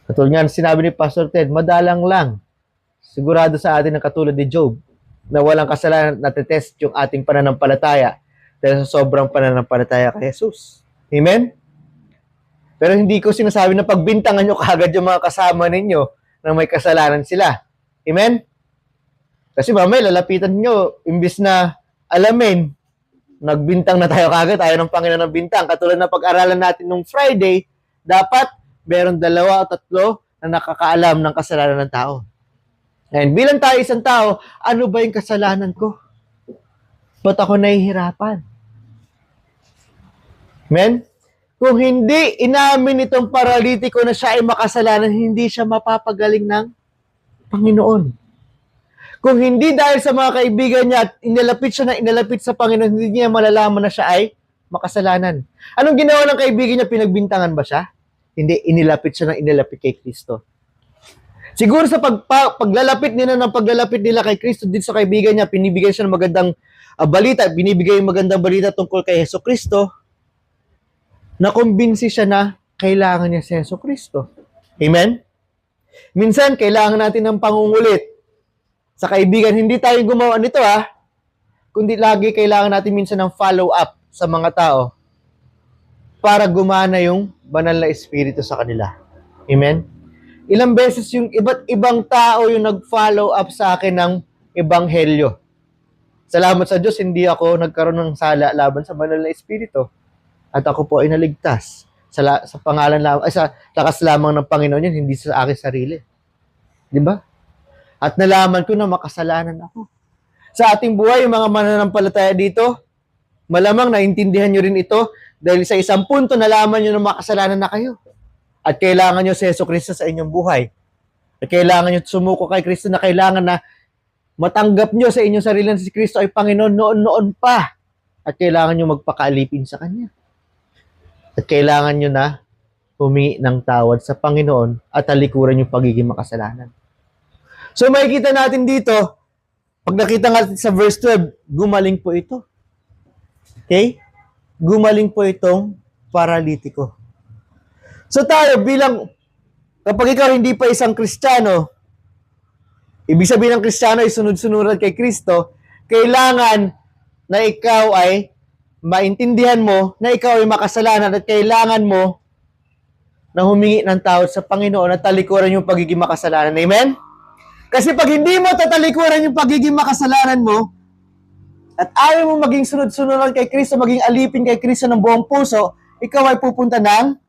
Katulad nga, sinabi ni Pastor Ted, madalang lang. Sigurado sa atin ang katulad ni Job, na walang kasalanan at natetest yung ating pananampalataya dahil sa sobrang pananampalataya kay Jesus. Amen? Pero hindi ko sinasabi na pagbintangan nyo kagad yung mga kasama ninyo na may kasalanan sila. Amen? Kasi mamaya lalapitan nyo, imbis na alamin, nagbintang na tayo kagad, ayaw ng Panginoon ng bintang. Katulad na pag-aralan natin nung Friday, dapat meron 2 o 3 na nakakaalam ng kasalanan ng tao. And bilang tayo isang tao, ano ba yung kasalanan ko? Ba't ako nahihirapan? Amen? Kung hindi inamin itong paralitiko na siya ay makasalanan, hindi siya mapapagaling ng Panginoon. Kung hindi dahil sa mga kaibigan niya at inilapit siya na inilapit sa Panginoon, hindi niya malalaman na siya ay makasalanan. Anong ginawa ng kaibigan niya? Pinagbintangan ba siya? Hindi, inilapit siya na inilapit kay Kristo. Siguro sa paglalapit nila kay Kristo din sa kaibigan niya, pinibigyan siya ng magandang balita, binibigay yung magandang balita tungkol kay Hesus Kristo, nakumbinsi siya na kailangan niya si Hesus Kristo. Amen? Minsan, kailangan natin ng pangungulit. Sa kaibigan, hindi tayo gumawa nito kundi lagi kailangan natin minsan ng follow-up sa mga tao para gumana yung banal na espiritu sa kanila. Amen? Ilang beses yung iba't ibang tao yung nag-follow up sa akin ng ebanghelyo. Salamat sa Diyos, hindi ako nagkaroon ng sala laban sa banal na espiritu. At ako po ay naligtas sa pangalan lamang, sa lakas lamang ng Panginoon yan, hindi sa aking sarili. Di ba? At nalaman ko na makasalanan ako. Sa ating buhay, yung mga mananampalataya dito, malamang naintindihan nyo rin ito dahil sa isang punto nalaman nyo na makasalanan na kayo. At kailangan nyo si Hesus Kristo sa inyong buhay. At kailangan nyo sumuko kay Kristo na kailangan na matanggap nyo sa inyong sarili na si Kristo ay Panginoon noon pa. At kailangan nyo magpakaalipin sa Kanya. At kailangan nyo na humingi ng tawad sa Panginoon at talikuran yung pagiging makasalanan. So makikita natin dito, pag nakita natin sa verse 12, gumaling po ito. Okay? Gumaling po itong paralitiko. So tayo kapag ikaw hindi pa isang Kristiyano, ibig sabihin ng Kristiyano ay sunod-sunuran kay Kristo, kailangan na ikaw ay maintindihan mo na ikaw ay makasalanan at kailangan mo na humingi ng tawad sa Panginoon at talikuran yung pagiging makasalanan. Amen? Kasi pag hindi mo tatalikuran yung pagiging makasalanan mo at ayaw mo maging sunod-sunuran kay Kristo, maging alipin kay Kristo ng buong puso, ikaw ay pupunta ng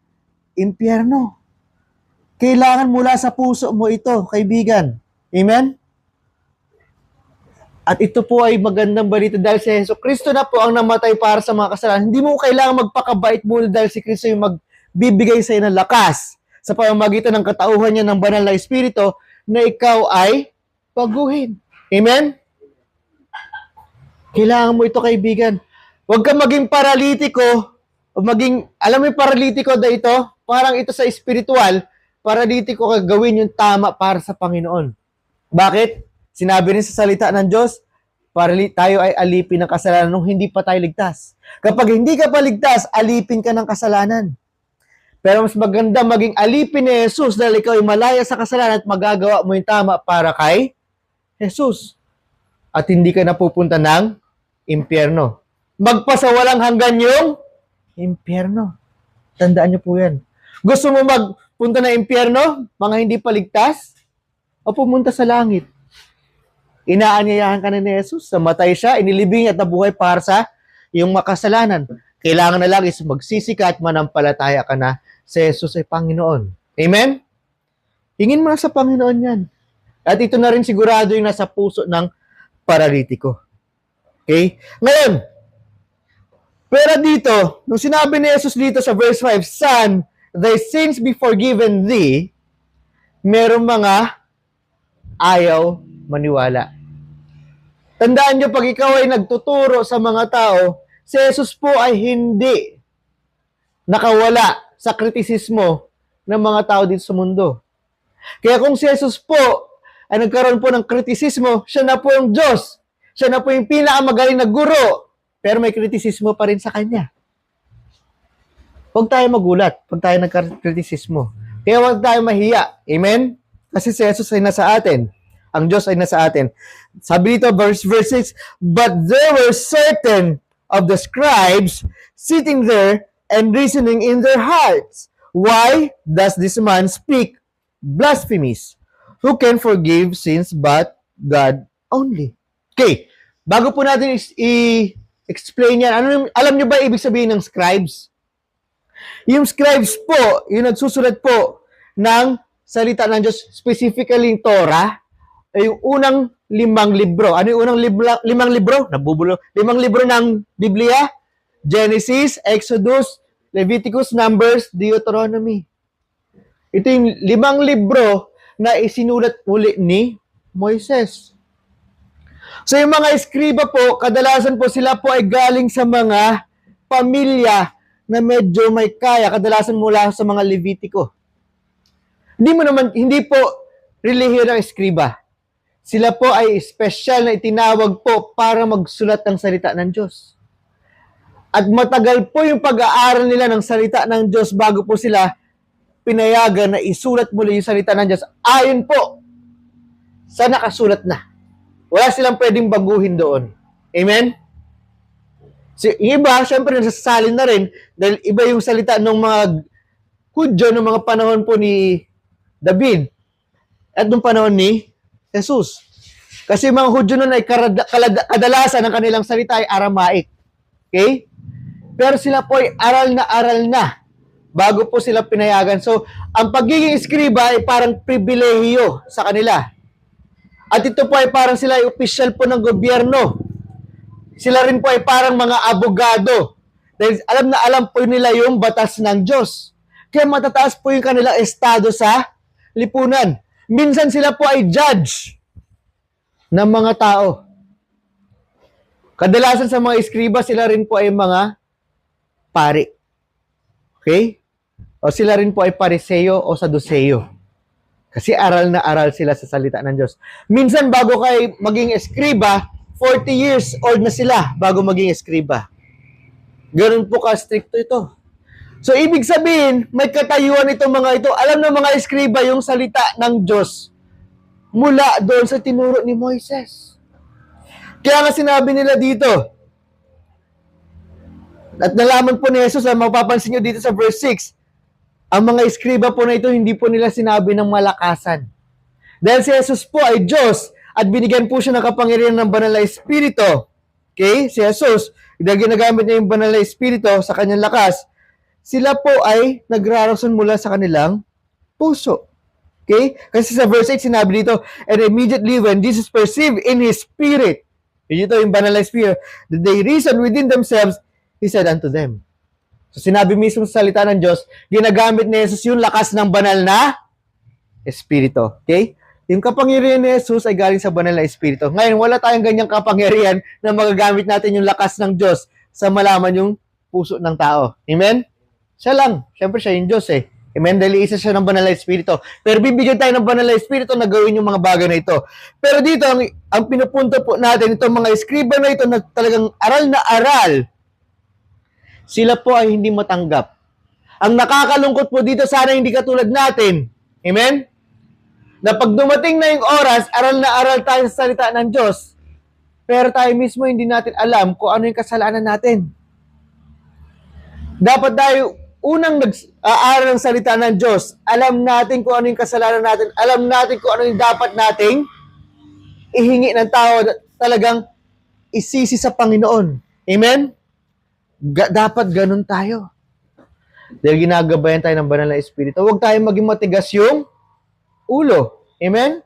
impyerno. Kailangan mula sa puso mo ito, kaibigan. Amen? At ito po ay magandang balita dahil si Hesus Kristo na po ang namatay para sa mga kasalanan. Hindi mo kailangan magpakabait muna dahil si Kristo yung magbibigay sa iyo ng lakas sa pamamagitan ng katauhan niya ng banal na espiritu na ikaw ay baguhin. Amen? Kailangan mo ito, kaibigan. Huwag kang maging paralitiko o maging, alam mo yung paralitiko na ito? Parang ito sa espiritual, paralitiko ka gawin yung tama para sa Panginoon. Bakit? Sinabi rin sa salita ng Diyos, tayo ay alipin ng kasalanan nung hindi pa tayo ligtas. Kapag hindi ka pa ligtas, alipin ka ng kasalanan. Pero mas maganda maging alipin ni Jesus dahil ikaw ay malaya sa kasalanan at magagawa mo yung tama para kay Jesus. At hindi ka napupunta ng impyerno. Magpasawalang hanggan yung impyerno. Tandaan niyo po yan. Gusto mo magpunta ng impyerno, mga hindi paligtas, o pumunta sa langit? Inaanyayahan ka na ni Jesus, namatay siya, inilibing at nabuhay para sa iyong makasalanan. Kailangan na lang is magsisika at manampalataya ka na si Jesus ay Panginoon. Amen? Hingin mo na sa Panginoon yan. At ito na rin sigurado yung nasa puso ng paralitiko. Okay? Ngayon, pero dito, nung sinabi ni Jesus dito sa verse 5, Son, thy sins be forgiven thee, merong mga ayaw maniwala. Tandaan nyo, pag ikaw ay nagtuturo sa mga tao, si Jesus po ay hindi nakawala sa kritisismo ng mga tao dito sa mundo. Kaya kung si Jesus po ay nagkaroon po ng kritisismo, siya na po yung Diyos. Siya na po yung pinakamagaling na guro. Pero may kritisismo pa rin sa Kanya. Huwag tayo magulat pag tayo nagkritisismo. Kaya huwag tayo mahiya. Amen? Kasi si Jesus ay nasa atin. Ang Diyos ay nasa atin. Sabi dito, verse 6, But there were certain of the scribes sitting there and reasoning in their hearts, Why does this man speak blasphemies? Who can forgive sins but God only? Okay, bago po natin i-explain yan, alam niyo ba ibig sabihin ng scribes? Yung scribes po, yung nagsusulat po ng salita ng Diyos, specifically yung Torah, ay yung unang 5 libro. Ano yung unang 5 libro? Nabubulo. 5 libro ng Biblia? Genesis, Exodus, Leviticus, Numbers, Deuteronomy. Ito yung 5 libro na isinulat uli ni Moises. So yung mga eskriba po, kadalasan po sila po ay galing sa mga pamilya na medyo may kaya, kadalasan mula sa mga Levitiko. Hindi po relihiyon ng eskriba. Sila po ay special na itinawag po para magsulat ng salita ng Diyos. At matagal po yung pag-aaral nila ng salita ng Diyos bago po sila pinayagan na isulat muli yung salita ng Diyos. Ayon po sa nakasulat na. Wala silang pwedeng baguhin doon. Amen? So, yung iba, syempre, nasasalin na rin dahil iba yung salita ng mga Hudyo ng mga panahon po ni David at ng panahon ni Jesus. Kasi mga Hudyo nun ay kadalasan ng kanilang salita ay Aramaic. Okay? Pero sila po ay aral na bago po sila pinayagan. So, ang pagiging eskriba ay parang pribilehiyo sa kanila. At ito po ay parang sila ay opisyal po ng gobyerno. Sila rin po ay parang mga abogado. Dahil alam po nila yung batas ng Diyos. Kaya matataas po yung kanilang estado sa lipunan. Minsan sila po ay judge ng mga tao. Kadalasan sa mga eskriba, sila rin po ay mga pari. Okay? O sila rin po ay pariseyo o saduseyo. Kasi aral na aral sila sa salita ng Diyos. Minsan bago kayo maging eskriba, 40 years old na sila bago maging eskriba. Ganun po ka-stricto ito. So, ibig sabihin, may katayuan itong mga ito. Alam ng mga eskriba yung salita ng Diyos mula doon sa tinuro ni Moises. Kaya nga sinabi nila dito, at nalaman po ni Jesus, mapapansin nyo dito sa verse 6, ang mga eskriba po na ito, hindi po nila sinabi ng malakasan. Dahil si Jesus po ay Diyos at binigyan po siya ng kapangyarihan ng banal na Espiritu. Okay? Si Jesus, dahil ginagamit niya yung banal na Espiritu sa kanyang lakas, sila po ay nagrarason mula sa kanilang puso. Okay? Kasi sa verse 8, sinabi dito, and immediately when Jesus perceived in His Spirit, ito yung banal na Spirit, that they reasoned within themselves, He said unto them. So sinabi mismo sa salita ng Diyos, ginagamit ni Jesus yung lakas ng banal na Espiritu. Okay? Yung kapangyarihan ni Jesus ay galing sa banal na Espiritu. Ngayon, wala tayong ganyang kapangyarihan na magagamit natin yung lakas ng Diyos sa malaman yung puso ng tao. Amen? Siya lang. Siyempre, siya yung Diyos eh. Amen? Dahil isa siya ng banal na Espiritu. Pero bibigyan tayo ng banal na Espiritu na gawin yung mga bagay na ito. Pero dito, ang pinupunto po natin, itong mga eskriba na ito na talagang aral na aral, sila po ay hindi matanggap. Ang nakakalungkot po dito, sana hindi katulad natin. Amen? Na pag dumating na yung oras, aral na aral tayo sa salita ng Diyos. Pero tayo mismo hindi natin alam kung ano yung kasalanan natin. Dapat tayo unang nag-aaral ng salita ng Diyos, alam natin kung ano yung kasalanan natin, alam natin kung ano yung dapat nating ihingi ng tao, talagang isisi sa Panginoon. Amen? Dapat ganun tayo. Dahil ginagabayan tayo ng banal na Espiritu. Huwag tayong maging matigas yung ulo. Amen?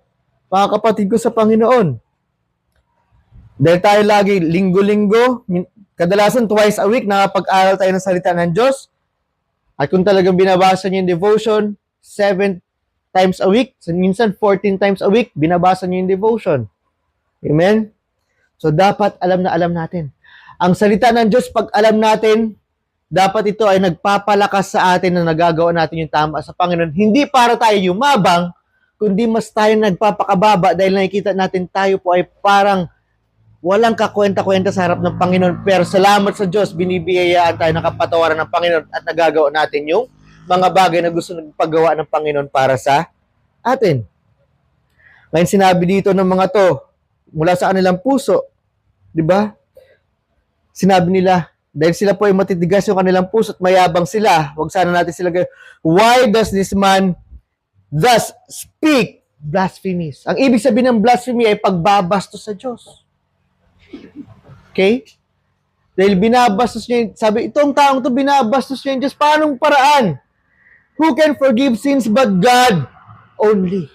Mga kapatid ko sa Panginoon. Dahil tayo lagi linggo-linggo, kadalasan twice a week, nakapag-aral tayo ng salita ng Diyos. At kung talagang binabasa niyo yung devotion, 7 times a week, minsan 14 times a week, binabasa niyo yung devotion. Amen? So, dapat alam na alam natin. Ang salita ng Diyos, pag alam natin, dapat ito ay nagpapalakas sa atin na nagagawa natin yung tama sa Panginoon. Hindi para tayo yumabang, kundi mas tayo nagpapakababa dahil nakikita natin tayo po ay parang walang kakwenta-kwenta sa harap ng Panginoon. Pero salamat sa Diyos, binibiyayaan tayo ng kapatawaran ng Panginoon at nagagawa natin yung mga bagay na gusto nagpagawa ng Panginoon para sa atin. Ngayon sinabi dito ng mga to, mula sa kanilang puso, di ba? Sinabi nila, dahil sila po ay matitigas yung kanilang puso at mayabang sila, wag sana natin sila gawin. Why does this man thus speak blasphemies? Ang ibig sabihin ng blasphemy ay pagbabastos sa Diyos. Okay? Dahil binabastos niya, sabi, itong taong to binabastos niya yung Diyos. Paanong paraan? Who can forgive sins but God only?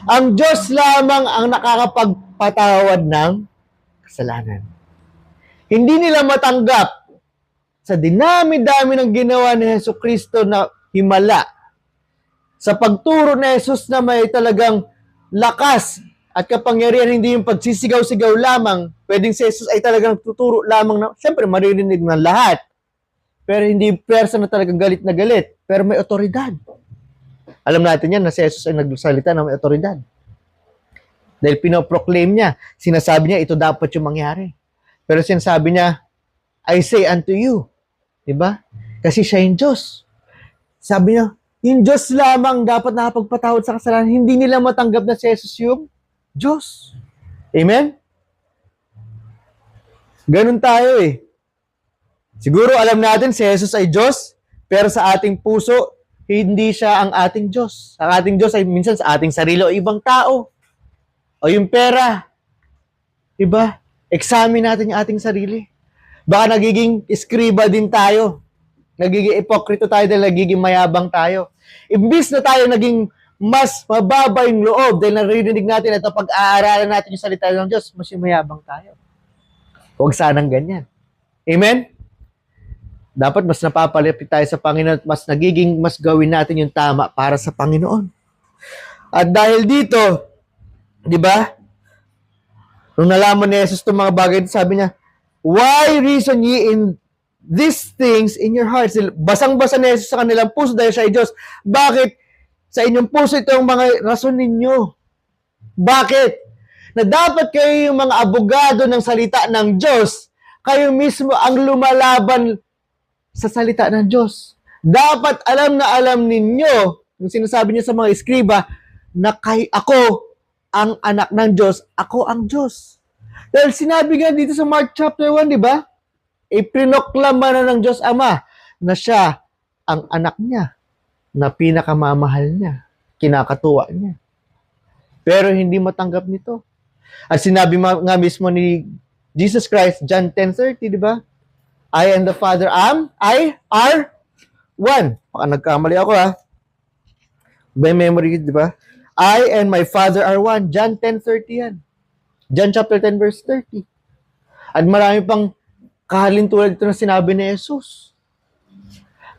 Ang Diyos lamang ang nakakapagpatawad ng kasalanan. Hindi nila matanggap sa dinami-dami ng ginawa ni Jesucristo na himala. Sa pagturo ni Jesus na may talagang lakas at kapangyarihan, hindi yung pagsisigaw-sigaw lamang. Pwedeng si Jesus ay talagang tuturo lamang na, siyempre maririnig ng lahat. Pero hindi persa na talagang galit na galit. Pero may otoridad. Alam natin yan na si Jesus ay nagsalita na may otoridad. Dahil pinoproclaim niya, sinasabi niya, ito dapat yung mangyari. Pero sinasabi niya, I say unto you. Diba? Kasi siya yung Diyos. Sabi niya, yung Diyos lamang dapat nakapagpatawad sa kasalanan. Hindi nila matanggap na si Jesus yung Diyos. Amen? Ganun tayo eh. Siguro alam natin si Jesus ay Diyos, pero sa ating puso, hindi siya ang ating Diyos. Ang ating Diyos ay minsan sa ating sarili o ibang tao. O yung pera. Diba? Examine natin yung ating sarili. Baka nagiging iskriba din tayo. Nagiging ipokrito tayo dahil nagiging mayabang tayo. Imbis na tayo naging mas mababa yung loob dahil naririnig natin ito pag-aaralan natin yung salita ng Diyos, mas mayabang tayo. Huwag sanang ganyan. Amen? Dapat mas napapalapit tayo sa Panginoon at mas gawin natin yung tama para sa Panginoon. At dahil dito, di ba? Nung nalaman ni Jesus itong mga bagay, sabi niya, why reason ye in these things in your hearts? Basang-basa ni Jesus sa kanilang puso dahil siya ay Diyos. Bakit? Sa inyong puso ito ang mga rason ninyo. Bakit? Na dapat kayo yung mga abogado ng salita ng Diyos. Kayo mismo ang lumalaban sa salita ng Diyos. Dapat alam na alam ninyo, yung sinasabi niya sa mga eskriba, na ako ang anak ng Diyos, ako ang Diyos. Dahil sinabi nga dito sa Mark chapter 1, di ba? Ipinoklama na ng Diyos Ama na siya ang anak niya, na pinakamamahal niya, kinakatuwa niya. Pero hindi matanggap nito. At sinabi nga mismo ni Jesus Christ, John 10:30, di ba? I and the Father are one. Baka nagkamali ako ha. By memory, di ba? I and my Father are one. John 10:30 yan. John chapter 10 verse 30. At marami pang kahalin tulad ito na sinabi ni Jesus.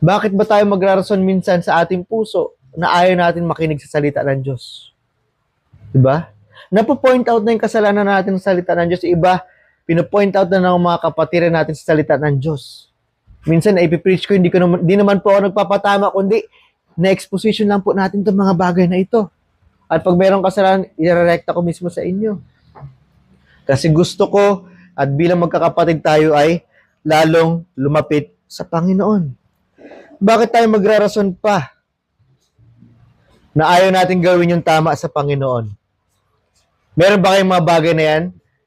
Bakit ba tayo magrarason minsan sa ating puso na ayaw natin makinig sa salita ng Diyos? Diba? Napo-point out na yung kasalanan natin sa salita ng Diyos. Iba, pino-point out na ng mga kapatiran natin sa salita ng Diyos. Minsan, ipipreach ko, hindi naman po ako nagpapatama, kundi na-exposition lang po natin itong mga bagay na ito. At pag mayroong kasalanan, irerekta ko mismo sa inyo. Kasi gusto ko at bilang magkakapatid tayo ay lalong lumapit sa Panginoon. Bakit tayo magrarason pa na ayaw natin gawin yung tama sa Panginoon? Meron ba kayong mga bagay na yan?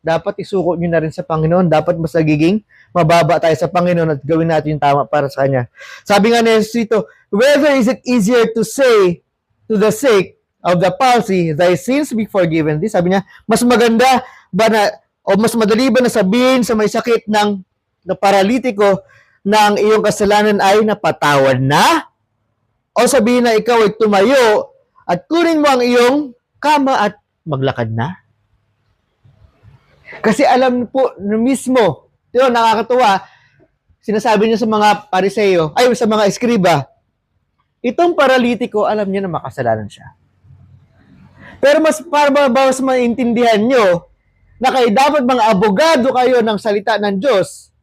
Dapat isuko nyo na rin sa Panginoon. Dapat mas nagiging mababa tayo sa Panginoon at gawin natin yung tama para sa Kanya. Sabi nga ni Jesus dito, whether is it easier to say to the sick of the palsy, thy sins be forgiven thee? Sabi niya, mas maganda ba na, o mas madali ba na sabihin sa may sakit na paralitiko na ang iyong kasalanan ay napatawad na? O sabihin na ikaw ay tumayo at kunin mo ang iyong kama at maglakad na? Kasi alam po mismo, yun, nakakatuwa, sinasabi niya sa mga pariseo, ay sa mga eskriba, itong paralitiko, alam niya na makasalanan siya. Pero para mas maintindihan nyo, na kayo dapat mga abogado kayo ng salita ng Diyos,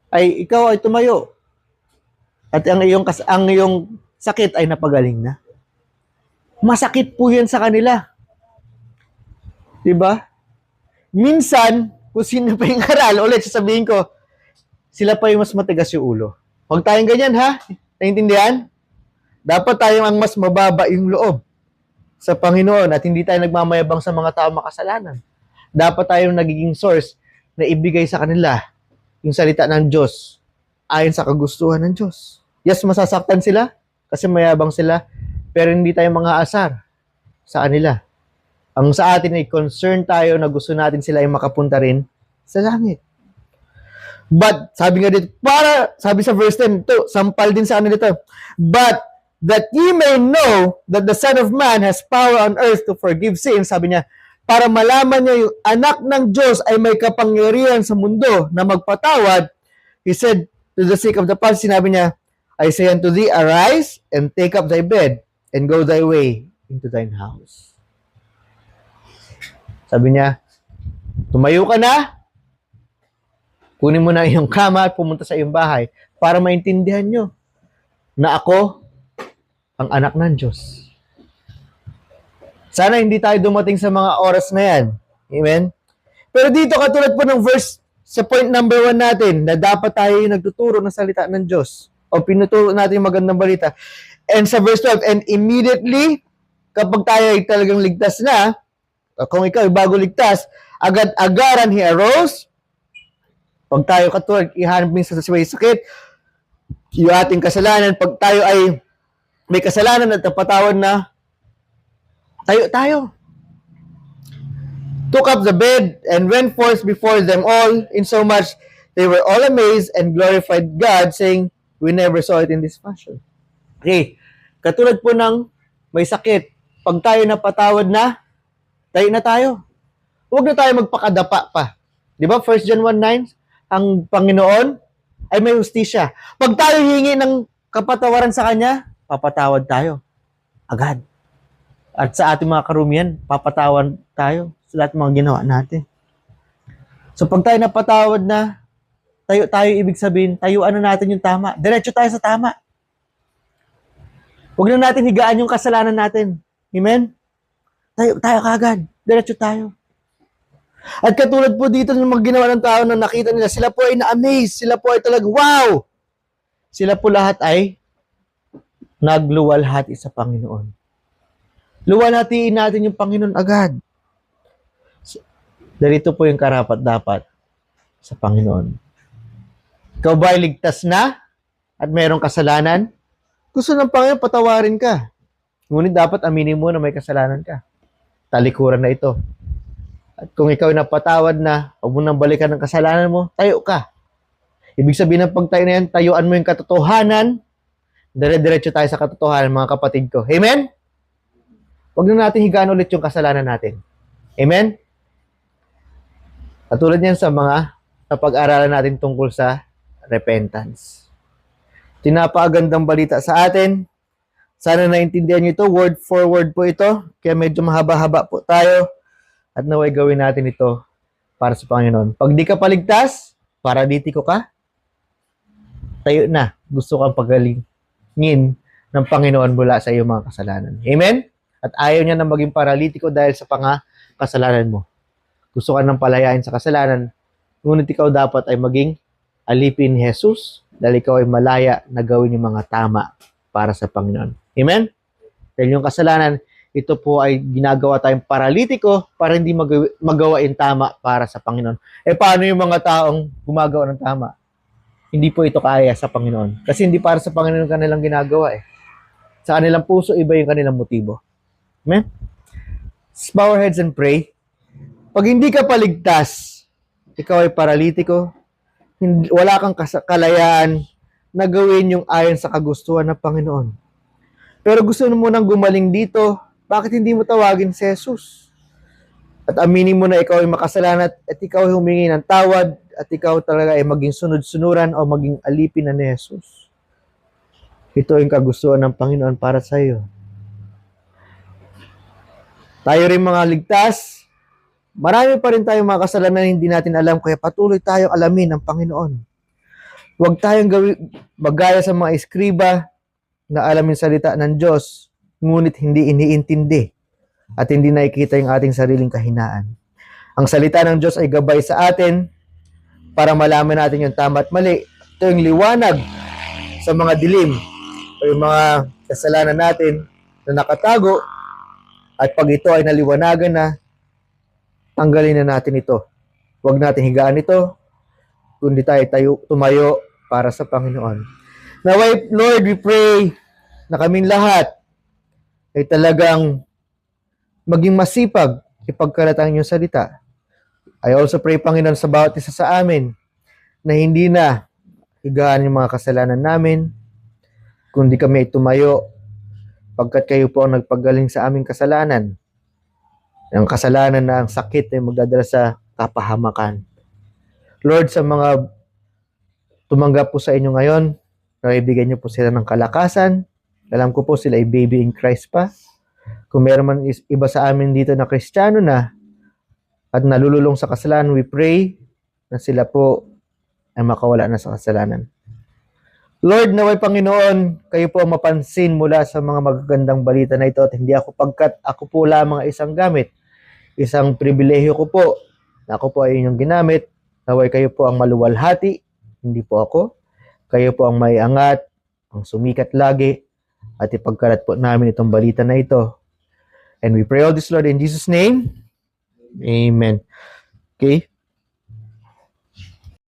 ay ikaw ay tumayo. At ang iyong sakit ay napagaling na. Masakit po yan sa kanila. Diba? Minsan, kung sino pa yung aral, ulit sasabihin ko, sila pa yung mas matigas yung ulo. Huwag tayong ganyan, ha? Naintindihan? Dapat tayong ang mas mababa yung loob sa Panginoon at hindi tayo nagmamayabang sa mga tao makasalanan. Dapat tayong nagiging source na ibigay sa kanila yung salita ng Diyos ayon sa kagustuhan ng Diyos. Yes, masasaktan sila kasi mayabang sila, pero hindi tayo mga asar sa kanila. Ang sa atin ay concern tayo na gusto natin sila ay makapunta rin sa langit. But, sabi nga dito, sabi sa verse 10, ito, sampal din sa ano dito, but that ye may know that the Son of Man has power on earth to forgive sins, sabi niya, para malaman niya yung anak ng Diyos ay may kapangyarihan sa mundo na magpatawad, he said to the sick of the palsy, sinabi niya, I say unto thee, arise and take up thy bed and go thy way into thine house. Sabi niya, tumayo ka na, kunin mo na iyong kama at pumunta sa iyong bahay para maintindihan nyo na ako ang anak ng Diyos. Sana hindi tayo dumating sa mga oras na yan. Amen? Pero dito, katulad po ng verse sa point number 1 natin, na dapat tayo yung nagtuturo ng salita ng Diyos o pinuturo natin yung magandang balita. And sa verse 12, and immediately, kapag tayo ay talagang ligtas na, kung ikaw ay bago ligtas, agad-agaran he arose. Pag tayo katulad, ihanap minsan sa may sakit, yung ating kasalanan, pag tayo ay may kasalanan at napatawad na, tayo. Took up the bed and went forth before them all, insomuch they were all amazed and glorified God, saying, we never saw it in this fashion. Okay, katulad po ng may sakit, pag tayo napatawad na, tayo na tayo. Huwag na tayo magpakadapa pa. Di ba? 1 John 1:9, ang Panginoon ay may hustisya. Pag tayo hingi ng kapatawaran sa Kanya, papatawad tayo. Agad. At sa ating mga karumihan, papatawan tayo sa lahat ng mga ginawa natin. So pag tayo napatawad na, tayo ibig sabihin, tayuan na natin yung tama. Diretso tayo sa tama. Huwag na natin higaan yung kasalanan natin. Amen? Tayo kagad. Diretso tayo. At katulad po dito ng mga ginawa ng tao na nakita nila, sila po ay na-amaze. Sila po ay talagang, wow! Sila po lahat ay nagluwalhati sa Panginoon. Luwalhatiin natin yung Panginoon agad. Darito po yung karapat-dapat sa Panginoon. Ikaw ba ay ligtas na at mayroong kasalanan? Gusto ng Panginoon, patawarin ka. Ngunit dapat aminin mo na may kasalanan ka. Talikuran na ito. At kung ikaw ay napatawad na, huwag mo nang balikan ng kasalanan mo, tayo ka. Ibig sabihin ng pagtayo na yan, tayuan mo yung katotohanan, dire-diretso tayo sa katotohanan, mga kapatid ko. Amen? Huwag na natin higaan ulit yung kasalanan natin. Amen? Katulad yan sa mga napag-aralan natin tungkol sa repentance. Tinapakagandang balita sa atin. Sana naintindihan nyo ito. Word for word po ito. Kaya medyo mahaba-haba po tayo. At naway gawin natin ito para sa Panginoon. Pag di ka paligtas, paraditiko ka, tayo na. Gusto kang pagalingin ng Panginoon mula sa iyong mga kasalanan. Amen? At ayaw niya na maging paralitiko dahil sa kasalanan mo. Gusto ka nang palayain sa kasalanan, ngunit ikaw dapat ay maging alipin ni Jesus dahil ikaw ay malaya na gawin yung mga tama para sa Panginoon. Amen? Dahil yung kasalanan, ito po ay ginagawa tayong paralitiko para hindi magawa yung tama para sa Panginoon. Paano yung mga taong gumagawa ng tama? Hindi po ito kaya sa Panginoon. Kasi hindi para sa Panginoon kanilang ginagawa Sa kanilang puso, iba yung kanilang motibo. Amen? Let's bow our heads and pray. Pag hindi ka paligtas, ikaw ay paralitiko, wala kang kalayaan na gawin yung ayon sa kagustuhan ng Panginoon. Pero gusto mo nang gumaling dito, bakit hindi mo tawagin si Jesus? At aminin mo na ikaw ay makasalanan at ikaw ay humingi ng tawad at ikaw talaga ay maging sunod-sunuran o maging alipin na ni Jesus. Ito yung kagustuhan ng Panginoon para sa iyo. Tayo rin mga ligtas, marami pa rin tayong mga kasalanan na hindi natin alam, kaya patuloy tayong alamin ng Panginoon. Huwag tayong magaya sa mga eskriba na alamin salita ng Diyos, ngunit hindi iniintindi at hindi nakikita yung ating sariling kahinaan. Ang salita ng Diyos ay gabay sa atin para malaman natin yung tama at mali. Ito yung liwanag sa mga dilim o yung mga kasalanan natin na nakatago, at pag ito ay naliwanagan na, tanggalin na natin ito. Huwag natin higaan ito, kundi tayo tumayo para sa Panginoon. Naway, Lord, we pray na kaming lahat ay talagang maging masipag ipagkalat ang inyong salita. I also pray, Panginoon, sa bawat isa sa amin na hindi na higaan yung mga kasalanan namin, kundi kami ay tumayo pagkat kayo po ang nagpagaling sa aming kasalanan. Ang kasalanan na ang sakit ay magdadala sa kapahamakan. Lord, sa mga tumanggap po sa inyo ngayon, naibigyan niyo po sila ng kalakasan. Alam ko po sila ay baby in Christ pa. Kung meron man iba sa amin dito na Kristiyano na at nalululong sa kasalanan, we pray na sila po ay makawala na sa kasalanan. Lord, naway Panginoon, kayo po ang mapansin mula sa mga magagandang balita na ito at hindi ako, pagkat ako po lamang isang gamit. Isang pribilehyo ko po na ako po ay inyong ginamit. Naway kayo po ang maluwalhati, hindi po ako. Kayo po ang may angat, ang sumikat lagi, at ipagkalat po namin itong balita na ito. And we pray all this, Lord, in Jesus' name. Amen. Okay?